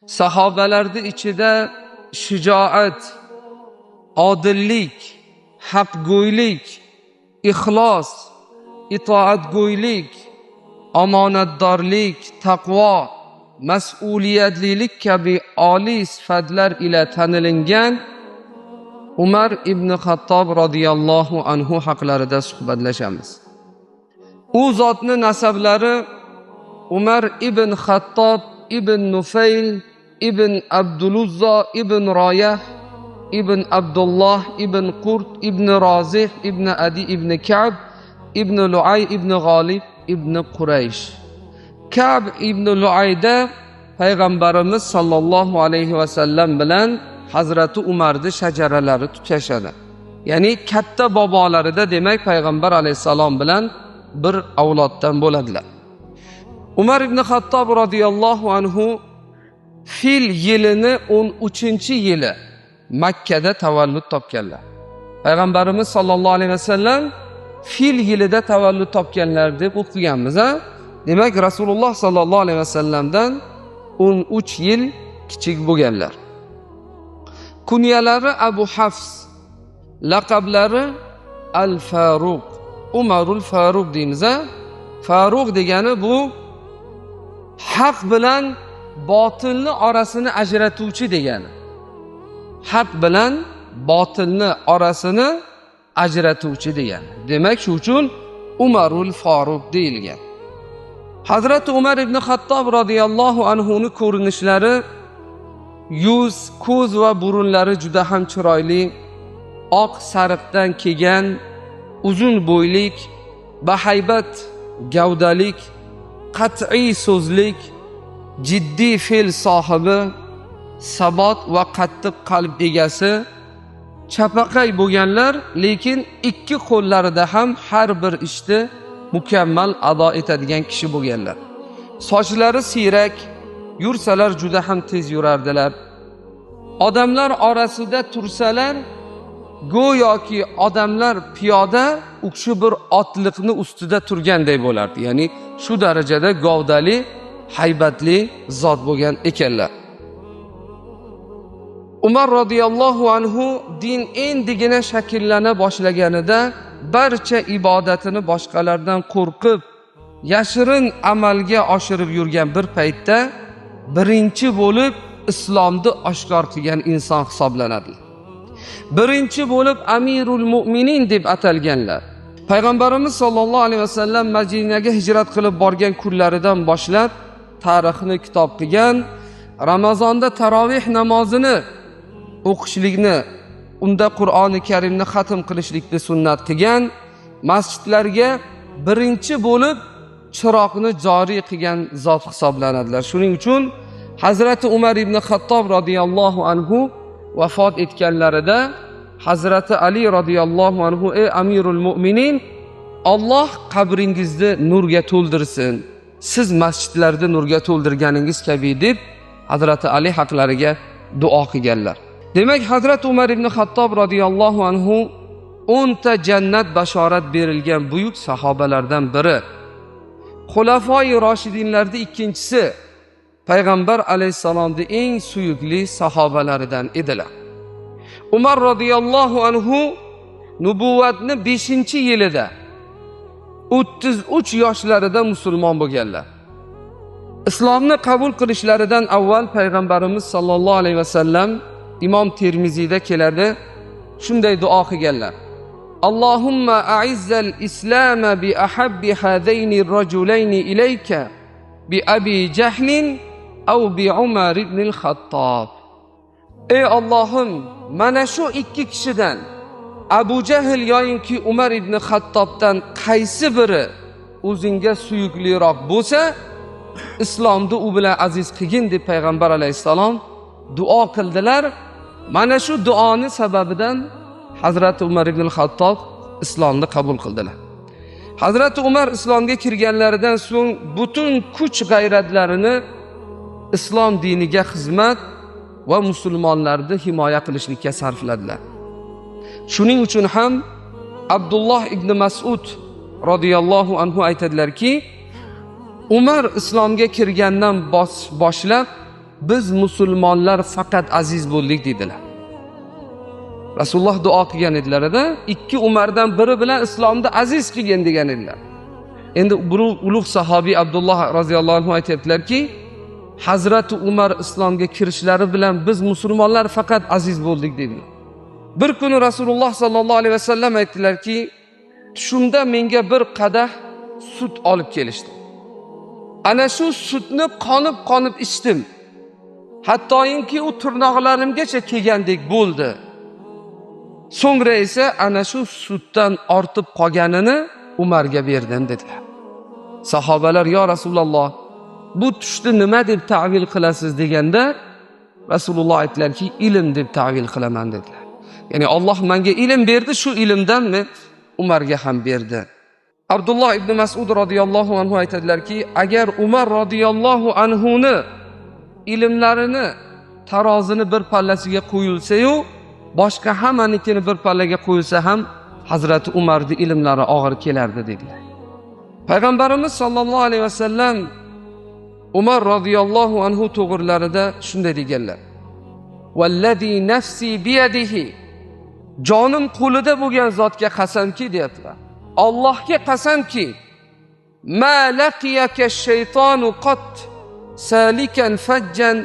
sahobalarning ichida shijoat, odillik, haqgo'ylik, ixlos, itoatgo'ylik, omonatdorlik, taqvo, mas'uliyatlilik kabi oliy sifatlar ila tanilingan Umar ibn Xattob radhiyallohu anhu haqlarida suhbatlashamiz. U zotni nasablari Umar ibn Xattob ibn Nufayl ibn Abduluzzo ibn Royah ibn Abdullah ibn Qurt ibn Rozih ibn Adi ibn Ka'b ibn Lu'ay ibn G'olib ibn Quraysh. Ka'b ibn Lu'ayda Payg'ambarimiz sallallohu alayhi va sallam bilan Hazrati Umarning shajaralari tutashadi. Ya'ni katta bobolarida demak Payg'ambar alayhisalom bilan bir avloddan bo'ladilar. Umar ibn Xattob radhiyallohu anhu fil yilini 13-yili Makkada tavallud topganlar. Payg'ambarimiz sallallohu alayhi vasallam fil yilida tavallud topganlar deb o'qiganmiz, ha? Demak Rasululloh sallallohu alayhi vasallamdan 13 yil kichik bo'lganlar. Kunyalari Abu Hafs, laqablari Al-Faruq, Umarul Faruq deymiz, ha? Faruq degani bu haq bilan botilni orasini ajratuvchi degani. Haq bilan botilni orasini ajratuvchi degani. Demak, shu uchun Umarul Faruq deyilgan. Hazrati Umar ibn Xattob radhiyallohu anhu ning ko'rinishlari, yuz, ko'z va burunlari juda ham chiroyli, oq sariqdan kelgan, uzun bo'ylik, bahaybat gavdalik, qat'iy so'zlik, jiddiy fe'l sohibi, sabot va qattiq qalb egasi, chapaqay bo'lganlar, lekin ikki qo'llarida ham har bir ishni mukammal ado etadigan kishi bo'lganlar. Sochlari siyrak, yursalar juda ham tez yurardilar. Odamlar orasida tursalar, go'yoki odamlar piyoda u kishi bir otliqni ustida turganday bo'lardi. Ya'ni shu darajada gavdali, haybatli zot bo'lgan ekanlar. Umar radhiyallohu anhu din endigina shakllana boshlaganida barcha ibodatini boshqalardan qo'rqib, yashirin amalga oshirib yurgan bir paytda birinchi bo'lib islomni oshkor qilgan inson hisoblanadi. Birinchi bo'lib Amirul Mu'minin deb atalganlar. Payg'ambarimiz sollallohu alayhi vasallam Madinaga hijrat qilib borgan kunlaridan boshlab tarixni kitob qilgan, Ramazonda tarovih namozini o'qishlikni, unda Qur'oni Karimni xatm qilishlikni sunnat qilgan, masjidlarga birinchi bo'lib chiroqni joriy qilgan zot hisoblanadilar. Shuning uchun Hazrati Umar ibn Xattob radhiyallohu anhu vafot etganlarida Hazrati Ali radhiyallohu anhu: "Ey Amirul Mu'minin, Alloh qabringizni nurga to'ldirsin. Siz masjidlarda nurga to'ldirganingiz kabi" deb Hazrati Ali haqlariga duo qilganlar. Demak, Hazrati Umar ibn Xattob radhiyallohu anhu 10 ta jannat bashorat berilgan buyuk sahobalardan biri. Xulafoi roshidinlarning ikkinchisi, Payg'ambar alayhisalomning eng suyukli sahobalaridan edilar. Umar radhiyallohu anhu nubuvvatni 5-yilida 33 yoshlarida musulmon bo'lganlar. Islomni qabul qilishlaridan avval Payg'ambarimiz sallallohu alayhi vasallam Imom Termiziyda keladi, shunday duo qilganlar: Allohumma a'izzal islama bi ahabbi hadaini rajulaini ilayka bi Abi Jahlin aw bi Umar ibn al-Xattob. Ey Allohim, mana shu ikki kishidan Abu Jahl yoki Umar ibn Xattobdan qaysi biri o'zingga suyukliroq bo'lsa, islomni u bilan aziz qilgin deb Payg'ambar alayhisalom duo qildilar. Mana shu duoni sababidan Hazrati Umar ibn al-Xattob islomni qabul qildilar. Hazrati Umar islomga kirganlaridan so'ng butun kuch g'ayratlarini islom diniga xizmat va musulmonlarni himoya qilishlikka sarfladilar. Shuning uchun ham Abdulloh ibn Mas'ud radhiyallohu anhu aytadilarki, Umar islomga kirgandan boshlab biz musulmonlar faqat aziz bo'ldik dedilar. Rasululloh duo qilgan edilar-da, ikki Umardan biri bilan islomni aziz qilgan degan edilar. Endi bu ulug' sahobiy Abdulloh roziyallohu anhu aytibdilarki, Hazrati Umar islomga kirishlari bilan biz musulmonlar faqat aziz bo'ldik dedilar. Bir kuni Rasululloh sallallohu alayhi vasallam aytdilarki, tushimda menga bir qadah sut olib kelishdi. Ana shu sutni qonib ichdim. Hattoyinki u tirnoqlarimgacha kelgandek bo'ldi. So'ngra esa ana shu sutdan ortib qolganini Umarga berdim dedilar. Sahobalar yo Rasululloh, bu tushni nima deb ta'vil qilasiz deganda Rasululloh aytdilarki, ilm deb ta'vil qilaman dedilar. Ya'ni Alloh menga ilm berdi, shu ilmdan men Umarga ham berdi. Abdulloh ibn Mas'ud radhiyallohu anhu aytadilarki, agar Umar radhiyallohu anhuni ilmlarini tarozini bir pallasiga qo'yilsa-yu, boshqa hammanikini bir pallaga qo'yilsa ham Hazrati Umarning ilmlari og'ir kelardi dedilar. Payg'ambarimiz sollallohu alayhi vasallam Umar radhiyallohu anhu to'g'rilarida shunday deganlar: "Vallazi nafsi biyadihi", jonim qo'lida bo'lgan zotga qasamki deyaptilar. Allohga qasamki, "Ma laqiyaka shaytonu qat salikan fajjan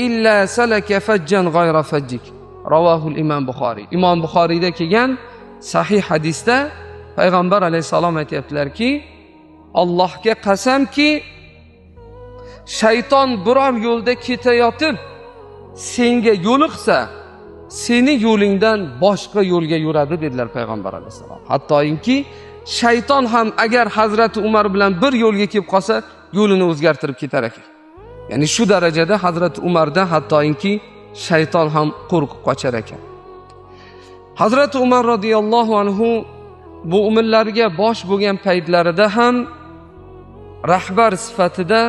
illa salaka fajjan g'ayra fajjik." Ravahul Imom Buxoriy. Imom Buxoriyda kelgan sahih hadisda payg'ambar alayhisalom aytibdilarki, Allohga qasamki, shayton biror yo'lda ketayotib senga yo'liqsa, seni yo'lingdan boshqa yo'lga yuradi dedilar payg'ambar alayhisalom. Hattoki shayton ham agar Hazrati Umar bilan bir yo'lga kelib qolsa, yo'lini o'zgartirib ketar ekan. Ya'ni shu darajada Hazrati Umardan hattoki shayton ham qo'rqib qochar ekan. Hazrati Umar radhiyallohu anhu mu'minlarga bosh bo'lgan paytlarida ham rahbar sifatida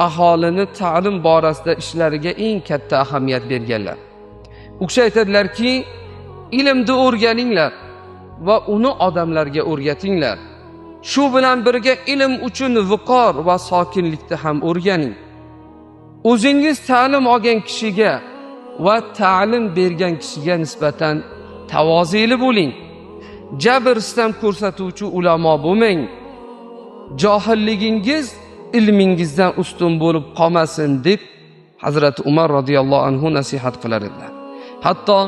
aholini ta'lim borasida ishlariga eng katta ahamiyat berganlar. U kishi aytadilarki, ilmni o'rganinglar va uni odamlarga o'rgatinglar. Shu bilan birga ilm uchun viqor va sokinlikni ham o'rganing. O'zingiz ta'lim olgan kishiga va ta'lim bergan kishiga nisbatan tavozeli bo'ling. Jabr istam ko'rsatuvchi ulamo bo'lmang. Johilligingiz ilmingizdan ustun bo'lib qolmasin deb Hazrati Umar radhiyallohu anhu nasihat qilar edilar. Hatto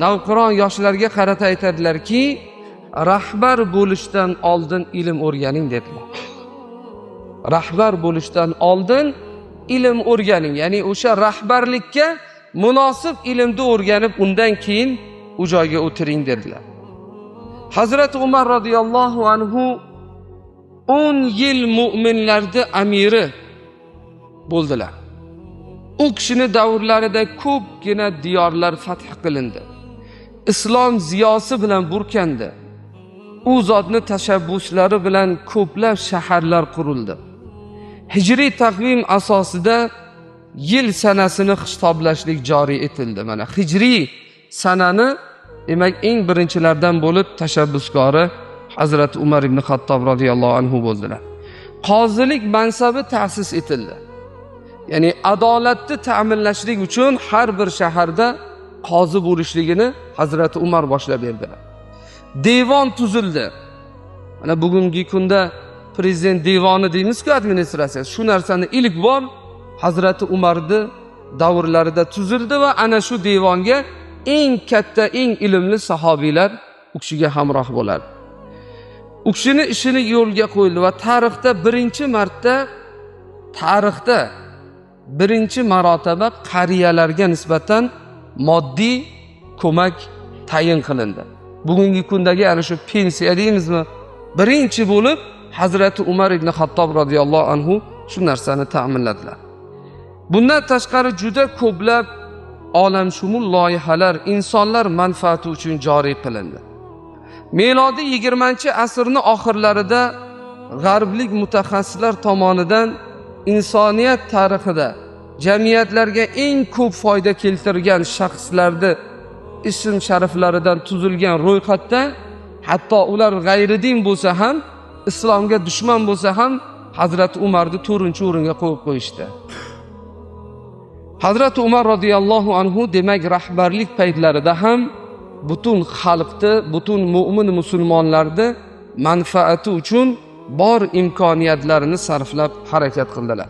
navqiron yoshlarga qarata aytadilarki, rahbar bo'lishdan oldin ilm o'rganing dedilar. Rahbar bo'lishdan oldin ilm o'rganing, ya'ni o'sha rahbarlikka munosib ilmni o'rganib, undan keyin u joyga o'tiring dedilar. Hazrati Umar radhiyallohu anhu 10 yil mu'minlarning amiri bo'ldilar. U kishini davrlarida ko'pgina diyorlar fath qilindi. Islom ziyosi bilan burkandi. U zotni tashabbuslari bilan ko'plab shaharlar qurildi. Hijriy taqvim asosida yil sanasini hisoblashlik joriy etildi. Mana hijriy sanani demak eng birinchilardan bo'lib tashabbuskori Hazrat Umar ibn Xattob radhiyallohu anhu bo'ldilar. Qozilik mansabi ta'sis etildi. Ya'ni adolatni ta'minlashlik uchun har bir shaharda qozi bo'lishligini Hazrat Umar boshlab berdilar. Devon tuzildi. Mana bugungi kunda prezident devoni deymiz-ku, administratsiya. Shu narsani ilk bor Hazrati Umarning davrlarida tuzildi va ana shu devonga eng katta, eng ilmli sahobiylar u kishiga hamroh bo'ladi. U kishini ishini yo'lga qo'yildi va tarixda birinchi marotaba qariyalarga nisbatan moddiy ko'mak tayin qilindi. Bugungi kundagi ana shu pensiya deymizmi? Birinchi bo'lib Hazrati Umar ibn Xattob radhiyallohu anhu shu narsani ta'minladilar. Bundan tashqari juda ko'plab olamshumul loyihalar insonlar manfaati uchun joriy qilindi. Milodiy 20-asrning oxirlarida g'arblik mutaxassislar tomonidan insoniyat tarixida jamiyatlarga eng ko'p foyda keltirgan shaxslarning ism shariflaridan tuzilgan ro'yxatda hatto ular g'ayridin bo'lsa ham, islomga dushman bo'lsa ham Hazrat Umarni 4-o'ringa qo'yib qo'yishdi. Hazrat Umar radhiyallohu anhu demak rahbarlik paytlarida ham butun xalqni, butun mu'min musulmonlarni manfaati uchun bor imkoniyatlarini sarflab harakat qildilar.